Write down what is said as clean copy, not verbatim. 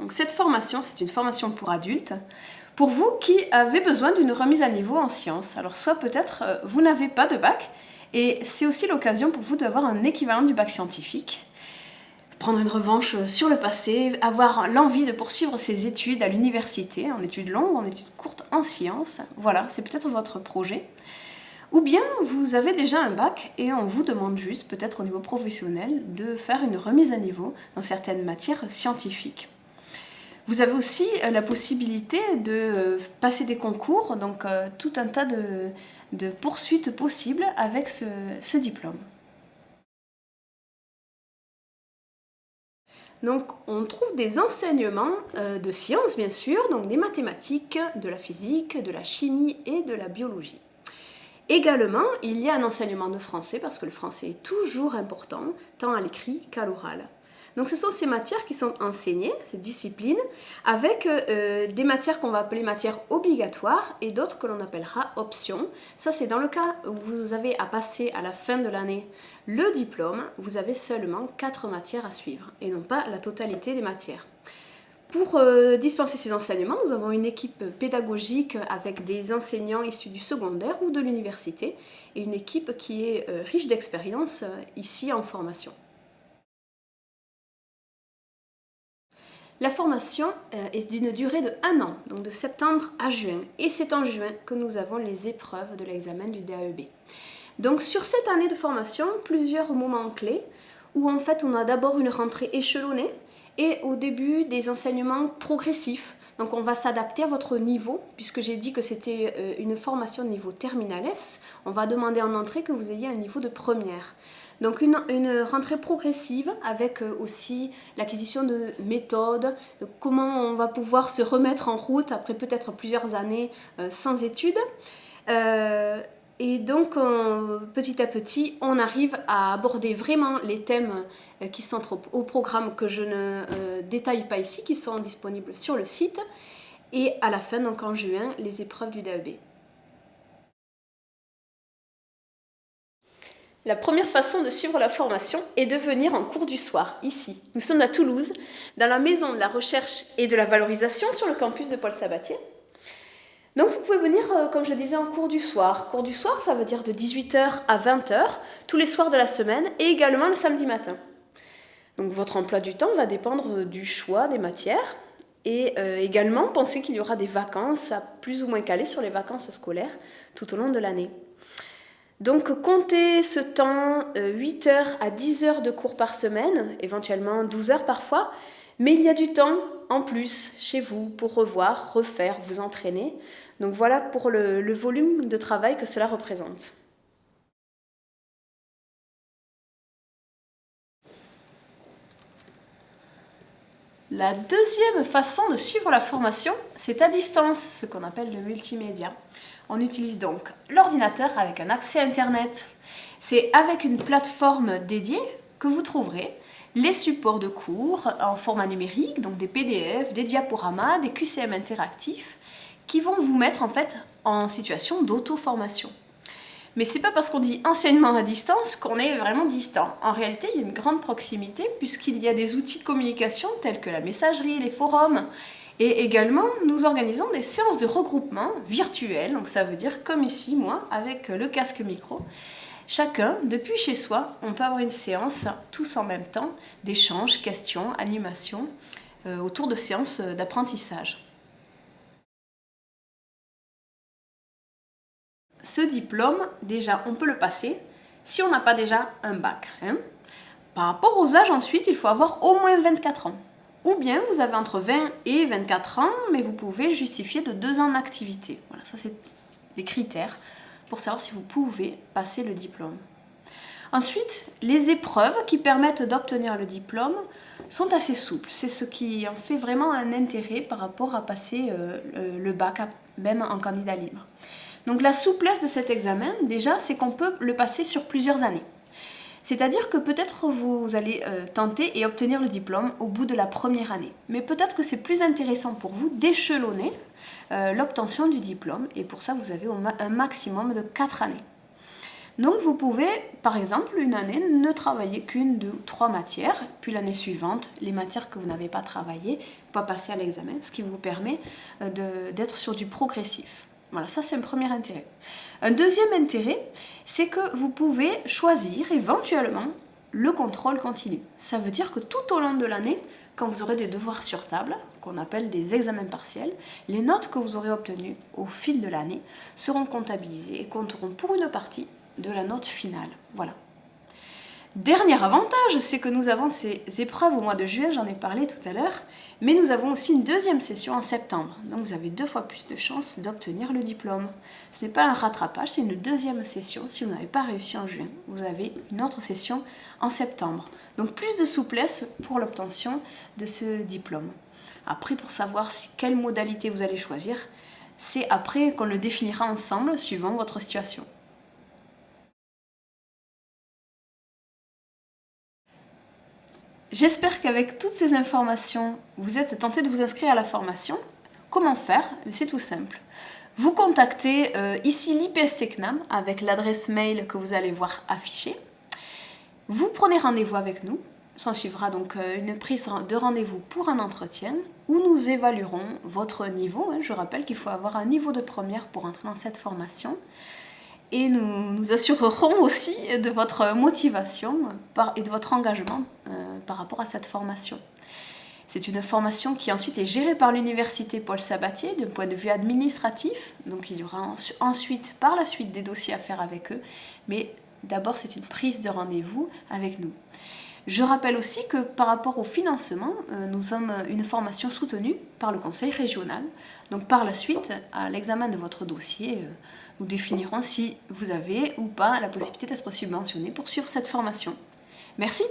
Donc, cette formation, c'est une formation pour adultes, pour vous qui avez besoin d'une remise à niveau en sciences. Alors soit peut-être vous n'avez pas de bac, et c'est aussi l'occasion pour vous d'avoir un équivalent du bac scientifique, prendre une revanche sur le passé, avoir l'envie de poursuivre ses études à l'université, en études longues, en études courtes, en sciences. Voilà, c'est peut-être votre projet. Ou bien vous avez déjà un bac et on vous demande juste, peut-être au niveau professionnel, de faire une remise à niveau dans certaines matières scientifiques. Vous avez aussi la possibilité de passer des concours, donc tout un tas de poursuites possibles avec ce diplôme. Donc on trouve des enseignements de sciences bien sûr, donc des mathématiques, de la physique, de la chimie et de la biologie. Également, il y a un enseignement de français parce que le français est toujours important, tant à l'écrit qu'à l'oral. Donc ce sont ces matières qui sont enseignées, ces disciplines, avec des matières qu'on va appeler matières obligatoires et d'autres que l'on appellera options. Ça c'est dans le cas où vous avez à passer à la fin de l'année le diplôme, vous avez seulement 4 matières à suivre et non pas la totalité des matières. Pour dispenser ces enseignements, nous avons une équipe pédagogique avec des enseignants issus du secondaire ou de l'université et une équipe qui est riche d'expérience ici en formation. La formation est d'une durée de 1 an, donc de septembre à juin, et c'est en juin que nous avons les épreuves de l'examen du DAEB. Donc sur cette année de formation, plusieurs moments clés où en fait on a d'abord une rentrée échelonnée, et au début des enseignements progressifs. Donc on va s'adapter à votre niveau, puisque j'ai dit que c'était une formation de niveau terminal S. On va demander en entrée que vous ayez un niveau de première. Donc une rentrée progressive avec aussi l'acquisition de méthodes, de comment on va pouvoir se remettre en route après peut-être plusieurs années sans études. Et donc, petit à petit, on arrive à aborder vraiment les thèmes qui sont au programme que je ne détaille pas ici, qui sont disponibles sur le site. Et à la fin, donc en juin, les épreuves du DAEB. La première façon de suivre la formation est de venir en cours du soir, ici. Nous sommes à Toulouse, dans la maison de la recherche et de la valorisation sur le campus de Paul Sabatier. Donc vous pouvez venir, comme je disais, en cours du soir. Cours du soir, ça veut dire de 18h à 20h, tous les soirs de la semaine, et également le samedi matin. Donc votre emploi du temps va dépendre du choix des matières, et également pensez qu'il y aura des vacances à plus ou moins calées sur les vacances scolaires tout au long de l'année. Donc comptez ce temps, 8h à 10h de cours par semaine, éventuellement 12h parfois, mais il y a du temps en plus chez vous pour revoir, refaire, vous entraîner. Donc voilà pour le volume de travail que cela représente. La deuxième façon de suivre la formation, c'est à distance, ce qu'on appelle le multimédia. On utilise donc l'ordinateur avec un accès Internet. C'est avec une plateforme dédiée que vous trouverez les supports de cours en format numérique, donc des PDF, des diaporamas, des QCM interactifs, qui vont vous mettre en fait en situation d'auto-formation. Mais c'est pas parce qu'on dit enseignement à distance qu'on est vraiment distant. En réalité, il y a une grande proximité puisqu'il y a des outils de communication tels que la messagerie, les forums. Et également, nous organisons des séances de regroupement virtuelles, donc ça veut dire comme ici, moi, avec le casque micro. Chacun, depuis chez soi, on peut avoir une séance, tous en même temps, d'échanges, questions, animations, autour de séances d'apprentissage. Ce diplôme, déjà, on peut le passer si on n'a pas déjà un bac. Par rapport aux âges, ensuite, il faut avoir au moins 24 ans. Ou bien vous avez entre 20 et 24 ans, mais vous pouvez justifier de 2 ans d'activité. Voilà, ça c'est les critères pour savoir si vous pouvez passer le diplôme. Ensuite, les épreuves qui permettent d'obtenir le diplôme sont assez souples. C'est ce qui en fait vraiment un intérêt par rapport à passer le bac, même en candidat libre. Donc la souplesse de cet examen, déjà, c'est qu'on peut le passer sur plusieurs années. C'est-à-dire que peut-être vous allez tenter et obtenir le diplôme au bout de la première année. Mais peut-être que c'est plus intéressant pour vous d'échelonner l'obtention du diplôme. Et pour ça, vous avez un maximum de 4 années. Donc vous pouvez, par exemple, une année ne travailler qu'une, deux, trois matières, puis l'année suivante, les matières que vous n'avez pas travaillées, pas passer à l'examen, ce qui vous permet d'être sur du progressif. Voilà, ça c'est un premier intérêt. Un deuxième intérêt, c'est que vous pouvez choisir éventuellement le contrôle continu. Ça veut dire que tout au long de l'année, quand vous aurez des devoirs sur table, qu'on appelle des examens partiels, les notes que vous aurez obtenues au fil de l'année seront comptabilisées et compteront pour une partie de la note finale. Voilà. Dernier avantage, c'est que nous avons ces épreuves au mois de juillet, j'en ai parlé tout à l'heure, mais nous avons aussi une deuxième session en septembre. Donc vous avez 2 fois plus de chances d'obtenir le diplôme. Ce n'est pas un rattrapage, c'est une deuxième session. Si vous n'avez pas réussi en juin, vous avez une autre session en septembre. Donc plus de souplesse pour l'obtention de ce diplôme. Après, pour savoir quelle modalité vous allez choisir, c'est après qu'on le définira ensemble suivant votre situation. J'espère qu'avec toutes ces informations, vous êtes tenté de vous inscrire à la formation. Comment faire? C'est tout simple. Vous contactez ici l'IPST CNAM avec l'adresse mail que vous allez voir affichée. Vous prenez rendez-vous avec nous. S'en suivra donc une prise de rendez-vous pour un entretien où nous évaluerons votre niveau. Je rappelle qu'il faut avoir un niveau de première pour entrer dans cette formation. Et nous assurerons aussi de votre motivation et de votre engagement par rapport à cette formation. C'est une formation qui ensuite est gérée par l'université Paul Sabatier d'un point de vue administratif. Donc il y aura ensuite, par la suite, des dossiers à faire avec eux. Mais d'abord, c'est une prise de rendez-vous avec nous. Je rappelle aussi que par rapport au financement, nous sommes une formation soutenue par le conseil régional. Donc par la suite, à l'examen de votre dossier, nous définirons si vous avez ou pas la possibilité d'être subventionné pour suivre cette formation. Merci.